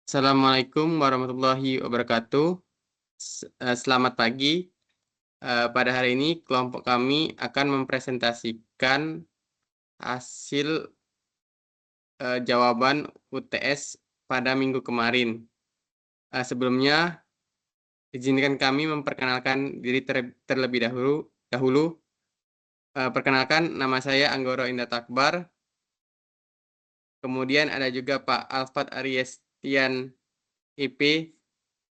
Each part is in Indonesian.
Assalamualaikum warahmatullahi wabarakatuh. Selamat pagi. Pada hari ini kelompok kami akan mempresentasikan hasil jawaban UTS pada minggu kemarin. Sebelumnya, izinkan kami memperkenalkan diri terlebih dahulu. Perkenalkan, nama saya Anggoro Indah Takbar. Kemudian ada juga Pak Alfat Ariestian IP.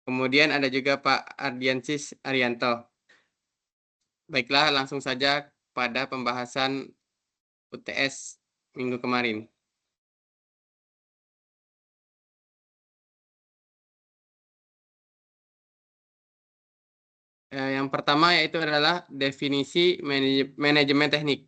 Kemudian ada juga Pak Ardiansyah Arianto. Baiklah, langsung saja pada pembahasan UTS minggu kemarin. Yang pertama yaitu adalah definisi manajemen teknik.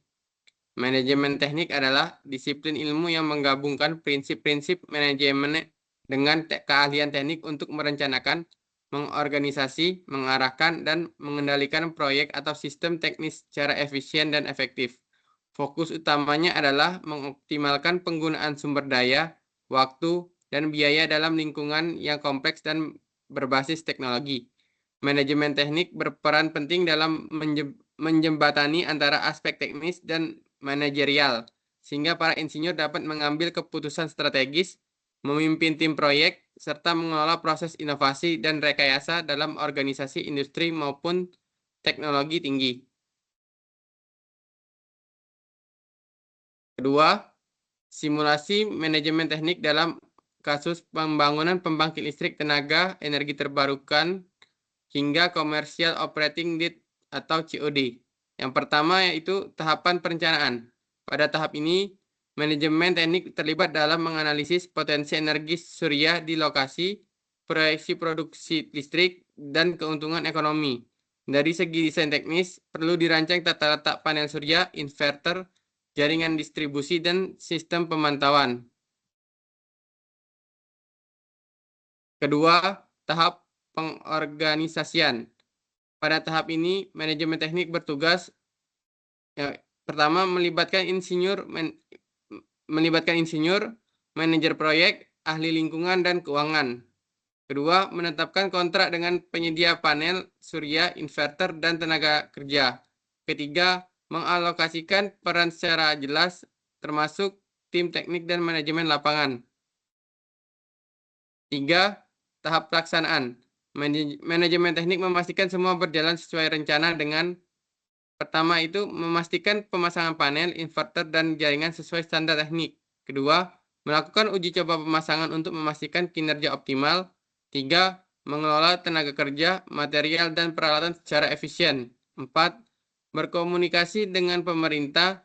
Manajemen teknik adalah disiplin ilmu yang menggabungkan prinsip-prinsip manajemen dengan keahlian teknik untuk merencanakan, mengorganisasi, mengarahkan, dan mengendalikan proyek atau sistem teknis secara efisien dan efektif. Fokus utamanya adalah mengoptimalkan penggunaan sumber daya, waktu, dan biaya dalam lingkungan yang kompleks dan berbasis teknologi. Manajemen teknik berperan penting dalam menjembatani antara aspek teknis dan manajerial, sehingga para insinyur dapat mengambil keputusan strategis, memimpin tim proyek, serta mengelola proses inovasi dan rekayasa dalam organisasi industri maupun teknologi tinggi. Kedua, simulasi manajemen teknik dalam kasus pembangunan pembangkit listrik tenaga energi terbarukan hingga Commercial Operating Date atau COD. Yang pertama yaitu tahapan perencanaan. Pada tahap ini, manajemen teknik terlibat dalam menganalisis potensi energi surya di lokasi, proyeksi produksi listrik, dan keuntungan ekonomi. Dari segi desain teknis, perlu dirancang tata letak panel surya, inverter, jaringan distribusi, dan sistem pemantauan. Kedua, tahap pengorganisasian. Pada tahap ini, manajemen teknik bertugas pertama melibatkan insinyur, manajer proyek, ahli lingkungan dan keuangan. Kedua, menetapkan kontrak dengan penyedia panel surya, inverter, dan tenaga kerja. Ketiga, mengalokasikan peran secara jelas, termasuk tim teknik dan manajemen lapangan. Tiga, tahap pelaksanaan. Manajemen teknik memastikan semua berjalan sesuai rencana dengan pertama itu memastikan pemasangan panel, inverter, dan jaringan sesuai standar teknik. Kedua, melakukan uji coba pemasangan untuk memastikan kinerja optimal. Tiga, mengelola tenaga kerja, material, dan peralatan secara efisien. Empat, berkomunikasi dengan pemerintah,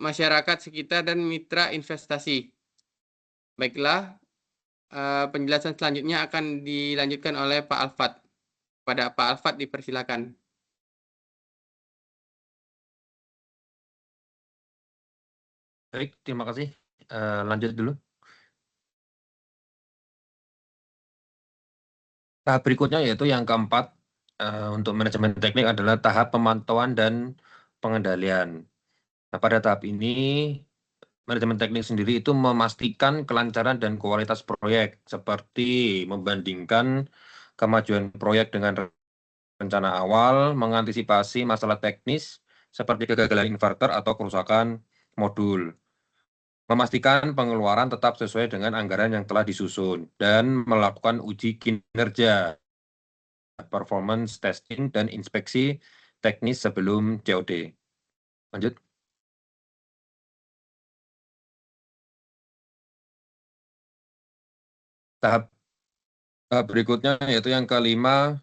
masyarakat sekitar, dan mitra investasi. Baiklah, penjelasan selanjutnya akan dilanjutkan oleh Pak Alfat. Pada Pak Alfat dipersilakan. Baik, terima kasih. Lanjut dulu. Tahap berikutnya yaitu yang keempat untuk manajemen teknik adalah tahap pemantauan dan pengendalian. Nah, pada tahap ini manajemen teknik sendiri itu memastikan kelancaran dan kualitas proyek seperti membandingkan kemajuan proyek dengan rencana awal, mengantisipasi masalah teknis seperti kegagalan inverter atau kerusakan modul. Memastikan pengeluaran tetap sesuai dengan anggaran yang telah disusun, dan melakukan uji kinerja, performance testing, dan inspeksi teknis sebelum COD. Lanjut. Tahap berikutnya yaitu yang kelima,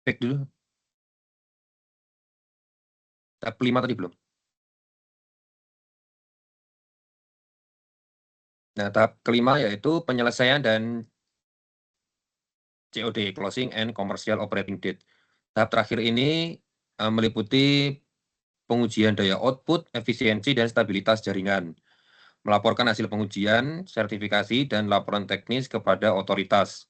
back dulu. Tahap kelima tadi belum. Nah, tahap kelima yaitu penyelesaian dan COD, Closing and Commercial Operating Date. Tahap terakhir ini meliputi pengujian daya output, efisiensi, dan stabilitas jaringan. Melaporkan hasil pengujian, sertifikasi, dan laporan teknis kepada otoritas.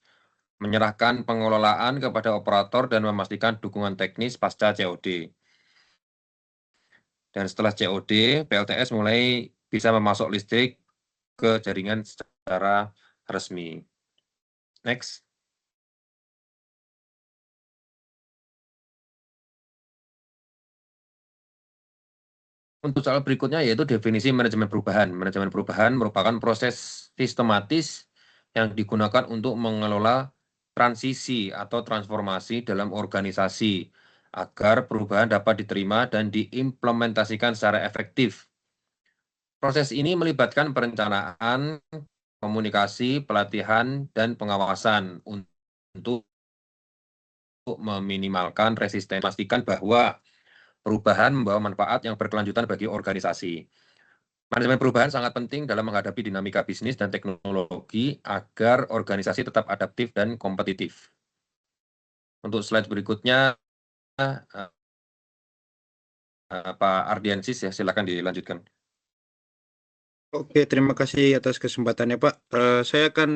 Menyerahkan pengelolaan kepada operator dan memastikan dukungan teknis pasca COD. Dan setelah COD, PLTS mulai bisa memasok listrik ke jaringan secara resmi. Next. Untuk soal berikutnya yaitu definisi manajemen perubahan. Manajemen perubahan merupakan proses sistematis yang digunakan untuk mengelola transisi atau transformasi dalam organisasi agar perubahan dapat diterima dan diimplementasikan secara efektif. Proses ini melibatkan perencanaan, komunikasi, pelatihan, dan pengawasan untuk meminimalkan resistensi, memastikan bahwa perubahan membawa manfaat yang berkelanjutan bagi organisasi. Manajemen perubahan sangat penting dalam menghadapi dinamika bisnis dan teknologi agar organisasi tetap adaptif dan kompetitif. Untuk slide berikutnya, Pak Ardiansyah, ya, silakan dilanjutkan. Oke, terima kasih atas kesempatannya, Pak. Saya akan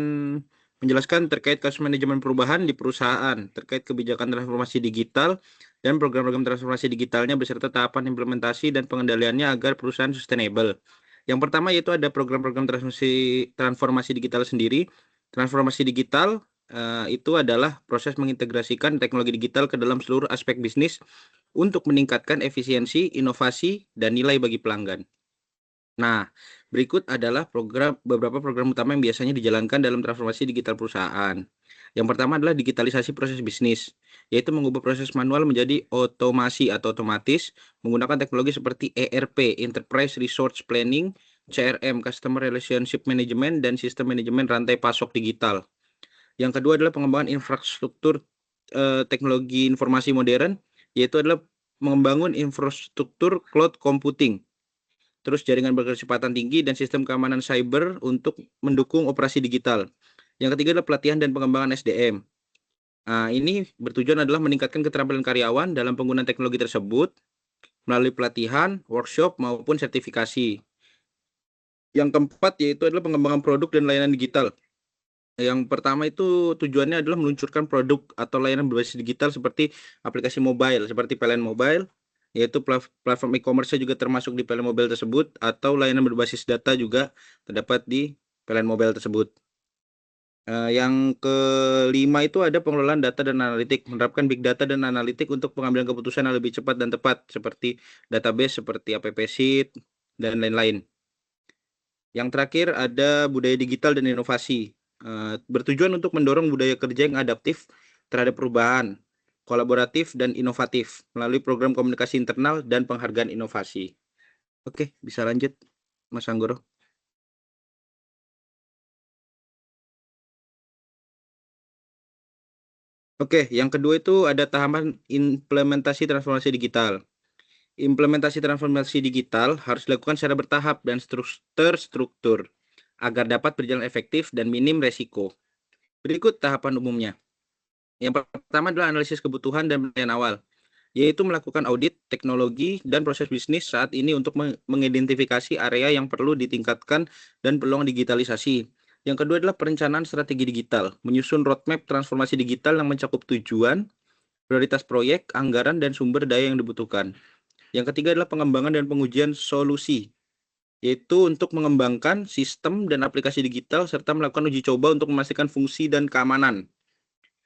menjelaskan terkait kasus manajemen perubahan di perusahaan, terkait kebijakan transformasi digital dan program-program transformasi digitalnya beserta tahapan implementasi dan pengendaliannya agar perusahaan sustainable. Yang pertama yaitu ada program-program transformasi digital sendiri. Transformasi digital itu adalah proses mengintegrasikan teknologi digital ke dalam seluruh aspek bisnis untuk meningkatkan efisiensi, inovasi, dan nilai bagi pelanggan. Nah, berikut adalah beberapa program utama yang biasanya dijalankan dalam transformasi digital perusahaan. Yang pertama adalah digitalisasi proses bisnis, yaitu mengubah proses manual menjadi otomasi atau otomatis menggunakan teknologi seperti ERP, Enterprise Resource Planning, CRM, Customer Relationship Management, dan sistem manajemen rantai pasok digital. Yang kedua adalah pengembangan infrastruktur teknologi informasi modern, yaitu adalah membangun infrastruktur cloud computing, terus jaringan berkecepatan tinggi dan sistem keamanan cyber untuk mendukung operasi digital. Yang ketiga adalah pelatihan dan pengembangan SDM. Nah, ini bertujuan adalah meningkatkan keterampilan karyawan dalam penggunaan teknologi tersebut melalui pelatihan, workshop, maupun sertifikasi. Yang keempat yaitu adalah pengembangan produk dan layanan digital. Yang pertama itu tujuannya adalah meluncurkan produk atau layanan berbasis digital seperti aplikasi mobile, seperti PLN Mobile, yaitu platform e-commerce juga termasuk di PLN Mobile tersebut, atau layanan berbasis data juga terdapat di PLN Mobile tersebut. Yang kelima itu ada pengelolaan data dan analitik, menerapkan big data dan analitik untuk pengambilan keputusan yang lebih cepat dan tepat, seperti database, seperti app sheet, dan lain-lain. Yang terakhir ada budaya digital dan inovasi, bertujuan untuk mendorong budaya kerja yang adaptif terhadap perubahan, kolaboratif, dan inovatif melalui program komunikasi internal dan penghargaan inovasi. Oke, bisa lanjut, Mas Anggoro. Oke, yang kedua itu ada tahapan implementasi transformasi digital. Implementasi transformasi digital harus dilakukan secara bertahap dan terstruktur agar dapat berjalan efektif dan minim resiko. Berikut tahapan umumnya. Yang pertama adalah analisis kebutuhan dan penilaian awal, yaitu melakukan audit teknologi dan proses bisnis saat ini untuk mengidentifikasi area yang perlu ditingkatkan dan peluang digitalisasi. Yang kedua adalah perencanaan strategi digital, menyusun roadmap transformasi digital yang mencakup tujuan, prioritas proyek, anggaran, dan sumber daya yang dibutuhkan. Yang ketiga adalah pengembangan dan pengujian solusi, yaitu untuk mengembangkan sistem dan aplikasi digital serta melakukan uji coba untuk memastikan fungsi dan keamanan.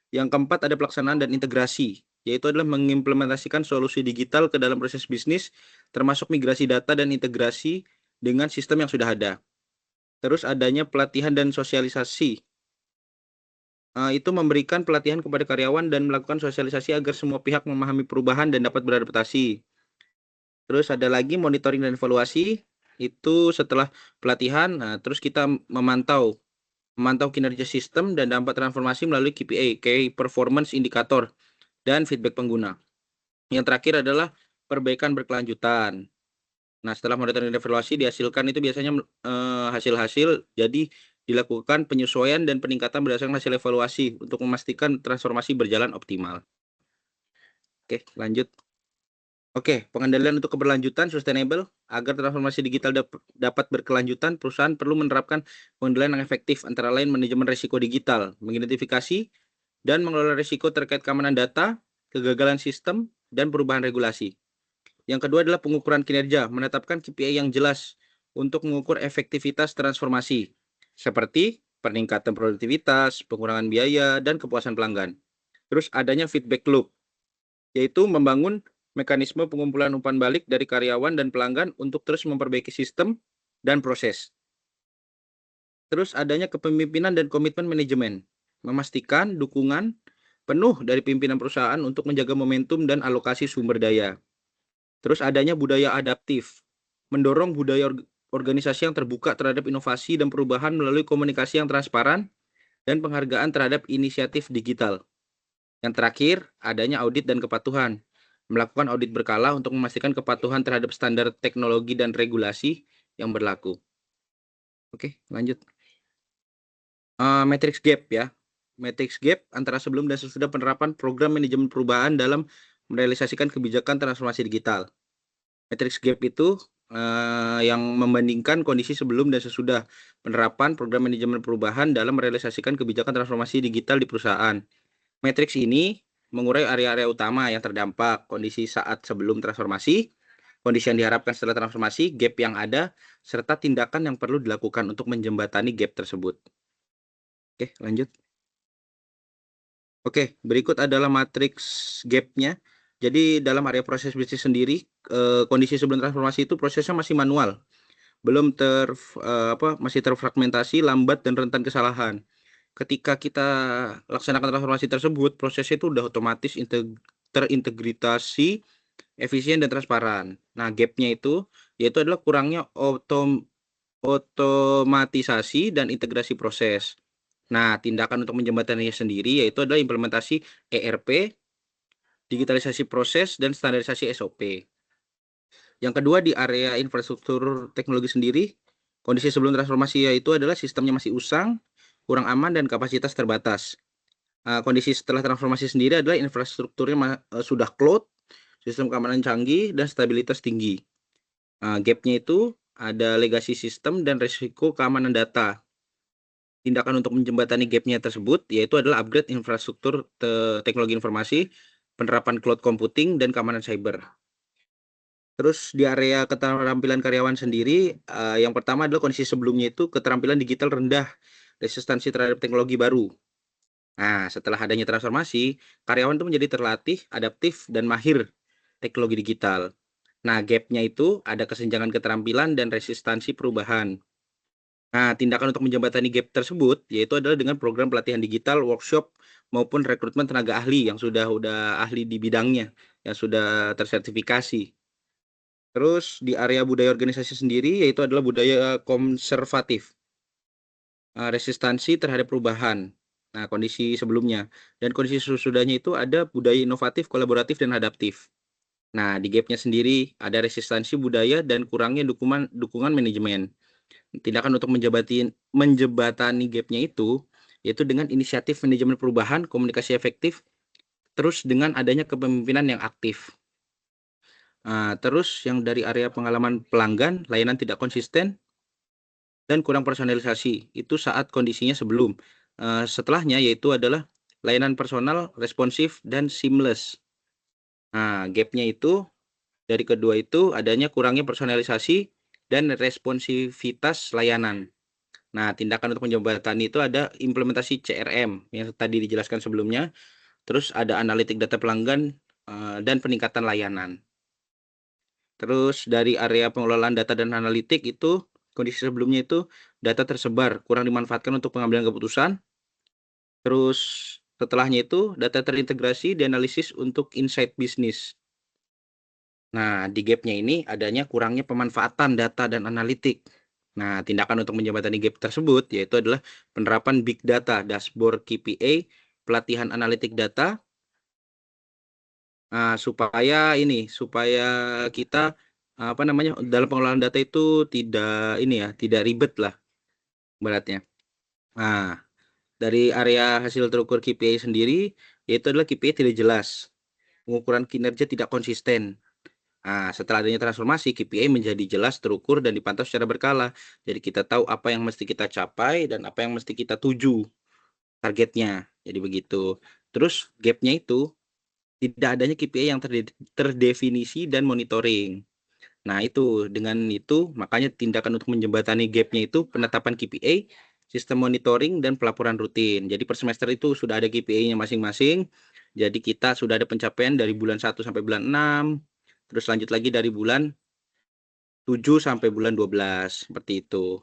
Yang keempat ada pelaksanaan dan integrasi, yaitu adalah mengimplementasikan solusi digital ke dalam proses bisnis, termasuk migrasi data dan integrasi dengan sistem yang sudah ada. Terus adanya pelatihan dan sosialisasi, itu memberikan pelatihan kepada karyawan dan melakukan sosialisasi agar semua pihak memahami perubahan dan dapat beradaptasi. Terus ada lagi monitoring dan evaluasi, itu setelah pelatihan, terus kita memantau kinerja sistem dan dampak transformasi melalui KPI, Key Performance Indicator, dan feedback pengguna. Yang terakhir adalah perbaikan berkelanjutan. Nah, setelah monitoring dan evaluasi dihasilkan itu biasanya hasil-hasil, jadi dilakukan penyesuaian dan peningkatan berdasarkan hasil evaluasi untuk memastikan transformasi berjalan optimal. Oke, lanjut. Oke, pengendalian untuk keberlanjutan sustainable. Agar transformasi digital dapat berkelanjutan, perusahaan perlu menerapkan pengendalian yang efektif, antara lain manajemen risiko digital, mengidentifikasi dan mengelola risiko terkait keamanan data, kegagalan sistem, dan perubahan regulasi. Yang kedua adalah pengukuran kinerja, menetapkan KPI yang jelas untuk mengukur efektivitas transformasi, seperti peningkatan produktivitas, pengurangan biaya, dan kepuasan pelanggan. Terus adanya feedback loop, yaitu membangun mekanisme pengumpulan umpan balik dari karyawan dan pelanggan untuk terus memperbaiki sistem dan proses. Terus adanya kepemimpinan dan komitmen manajemen, memastikan dukungan penuh dari pimpinan perusahaan untuk menjaga momentum dan alokasi sumber daya. Terus adanya budaya adaptif, mendorong budaya organisasi yang terbuka terhadap inovasi dan perubahan melalui komunikasi yang transparan dan penghargaan terhadap inisiatif digital. Yang terakhir, adanya audit dan kepatuhan, melakukan audit berkala untuk memastikan kepatuhan terhadap standar teknologi dan regulasi yang berlaku. Oke, lanjut. Matrix gap ya. Matrix gap antara sebelum dan sesudah penerapan program manajemen perubahan dalam merealisasikan kebijakan transformasi digital. Matrix gap itu yang membandingkan kondisi sebelum dan sesudah penerapan program manajemen perubahan dalam merealisasikan kebijakan transformasi digital di perusahaan. Matrix ini mengurai area-area utama yang terdampak, kondisi saat sebelum transformasi, kondisi yang diharapkan setelah transformasi, gap yang ada, serta tindakan yang perlu dilakukan untuk menjembatani gap tersebut. Oke, lanjut. Oke, berikut adalah matriks gap-nya. Jadi dalam area proses bisnis sendiri, kondisi sebelum transformasi itu prosesnya masih manual, belum masih terfragmentasi, lambat dan rentan kesalahan. Ketika kita laksanakan transformasi tersebut, prosesnya itu udah otomatis terintegrasi, efisien dan transparan. Nah, gap-nya itu yaitu adalah kurangnya otomatisasi dan integrasi proses. Nah, tindakan untuk menjembataninya sendiri yaitu adalah implementasi ERP, digitalisasi proses, dan standarisasi SOP. Yang kedua, di area infrastruktur teknologi sendiri, kondisi sebelum transformasi yaitu adalah sistemnya masih usang, kurang aman, dan kapasitas terbatas. Kondisi setelah transformasi sendiri adalah infrastrukturnya sudah cloud, sistem keamanan canggih, dan stabilitas tinggi. Gap-nya itu ada legacy sistem dan risiko keamanan data. Tindakan untuk menjembatani gap-nya tersebut yaitu adalah upgrade infrastruktur teknologi informasi, penerapan cloud computing, dan keamanan cyber. Terus di area keterampilan karyawan sendiri, yang pertama adalah kondisi sebelumnya itu keterampilan digital rendah, resistansi terhadap teknologi baru. Nah, setelah adanya transformasi, karyawan itu menjadi terlatih, adaptif, dan mahir teknologi digital. Nah, gap-nya itu ada kesenjangan keterampilan dan resistansi perubahan. Nah, tindakan untuk menjembatani gap tersebut yaitu adalah dengan program pelatihan digital, workshop, maupun rekrutmen tenaga ahli yang sudah ahli di bidangnya, yang sudah tersertifikasi. Terus di area budaya organisasi sendiri yaitu adalah budaya konservatif, resistansi terhadap perubahan. Nah, kondisi sebelumnya. Dan kondisi sesudahnya itu ada budaya inovatif, kolaboratif, dan adaptif. Nah, di gap-nya sendiri ada resistansi budaya dan kurangnya dukungan manajemen. Tindakan untuk menjembatani gap-nya itu yaitu dengan inisiatif manajemen perubahan, komunikasi efektif, terus dengan adanya kepemimpinan yang aktif. Terus yang dari area pengalaman pelanggan, layanan tidak konsisten dan kurang personalisasi itu saat kondisinya sebelum. Setelahnya yaitu adalah layanan personal, responsif, dan seamless. Nah, gap-nya itu dari kedua itu adanya kurangnya personalisasi dan responsivitas layanan. Nah, tindakan untuk menjembatani itu ada implementasi CRM yang tadi dijelaskan sebelumnya, terus ada analitik data pelanggan dan peningkatan layanan. Terus dari area pengelolaan data dan analitik itu kondisi sebelumnya itu data tersebar, kurang dimanfaatkan untuk pengambilan keputusan. Terus setelahnya itu data terintegrasi, dianalisis untuk insight bisnis. Nah, di gap-nya ini adanya kurangnya pemanfaatan data dan analitik. Nah, tindakan untuk menjembatani gap tersebut yaitu adalah penerapan big data, dashboard KPI, pelatihan analitik data, supaya kita dalam pengelolaan data itu tidak ribet lah beratnya. Nah, dari area hasil terukur KPI sendiri yaitu adalah KPI tidak jelas, pengukuran kinerja tidak konsisten. Setelah adanya transformasi, KPI menjadi jelas, terukur, dan dipantau secara berkala. Jadi kita tahu apa yang mesti kita capai dan apa yang mesti kita tuju targetnya. Jadi begitu. Terus gap-nya itu tidak adanya KPI yang terdefinisi dan monitoring. Nah, itu dengan itu makanya tindakan untuk menjembatani gap-nya itu penetapan KPI, sistem monitoring dan pelaporan rutin. Jadi per semester itu sudah ada KPI-nya masing-masing. Jadi kita sudah ada pencapaian dari bulan 1 sampai bulan 6, terus lanjut lagi dari bulan 7 sampai bulan 12, seperti itu.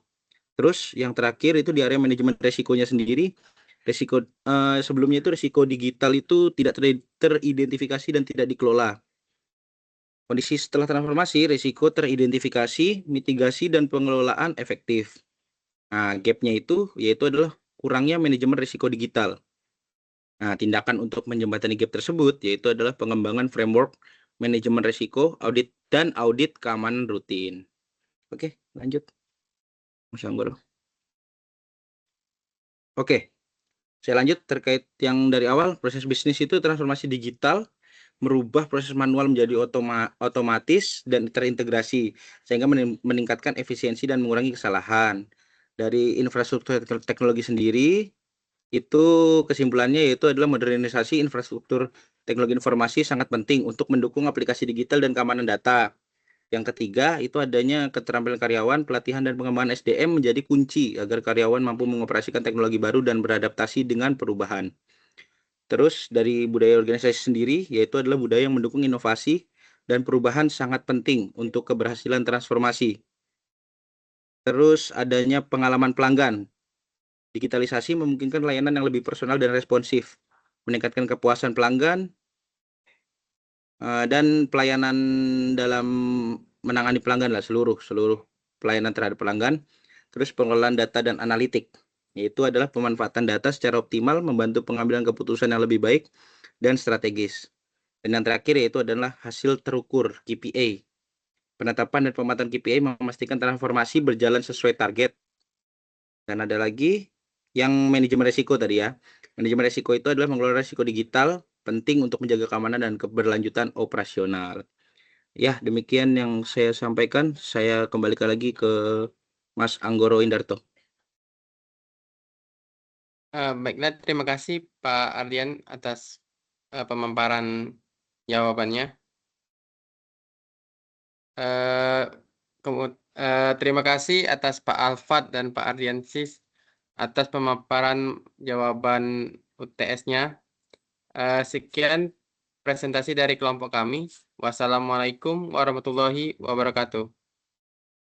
Terus yang terakhir itu di area manajemen resikonya sendiri. Resiko sebelumnya itu resiko digital itu tidak teridentifikasi dan tidak dikelola. Kondisi setelah transformasi, risiko teridentifikasi, mitigasi, dan pengelolaan efektif. Nah, gap-nya itu yaitu adalah kurangnya manajemen risiko digital. Nah, tindakan untuk menjembatani gap tersebut yaitu adalah pengembangan framework manajemen risiko, audit, dan audit keamanan rutin. Oke, lanjut. Mas Anggoro. Oke, saya lanjut terkait yang dari awal, proses bisnis itu transformasi digital, merubah proses manual menjadi otomatis dan terintegrasi sehingga meningkatkan efisiensi dan mengurangi kesalahan. Dari infrastruktur teknologi sendiri itu kesimpulannya yaitu adalah modernisasi infrastruktur teknologi informasi sangat penting untuk mendukung aplikasi digital dan keamanan data. Yang ketiga itu adanya keterampilan karyawan, pelatihan dan pengembangan SDM menjadi kunci agar karyawan mampu mengoperasikan teknologi baru dan beradaptasi dengan perubahan. Terus dari budaya organisasi sendiri, yaitu adalah budaya yang mendukung inovasi dan perubahan sangat penting untuk keberhasilan transformasi. Terus adanya pengalaman pelanggan. Digitalisasi memungkinkan layanan yang lebih personal dan responsif, meningkatkan kepuasan pelanggan, dan pelayanan dalam menangani pelanggan lah, seluruh pelayanan terhadap pelanggan. Terus pengelolaan data dan analitik, yaitu adalah pemanfaatan data secara optimal, membantu pengambilan keputusan yang lebih baik dan strategis. Dan yang terakhir yaitu adalah hasil terukur KPI. Penetapan dan pemantauan KPI memastikan transformasi berjalan sesuai target. Dan ada lagi yang manajemen risiko tadi ya. Manajemen risiko itu adalah mengelola risiko digital, penting untuk menjaga keamanan dan keberlanjutan operasional. Ya, demikian yang saya sampaikan. Saya kembalikan lagi ke Mas Anggoro Indarto. Baiklah, terima kasih Pak Ardian atas pemaparan jawabannya. Terima kasih atas Pak Alfat dan Pak Ardiansyah atas pemaparan jawaban UTS-nya. Sekian presentasi dari kelompok kami. Wassalamualaikum warahmatullahi wabarakatuh.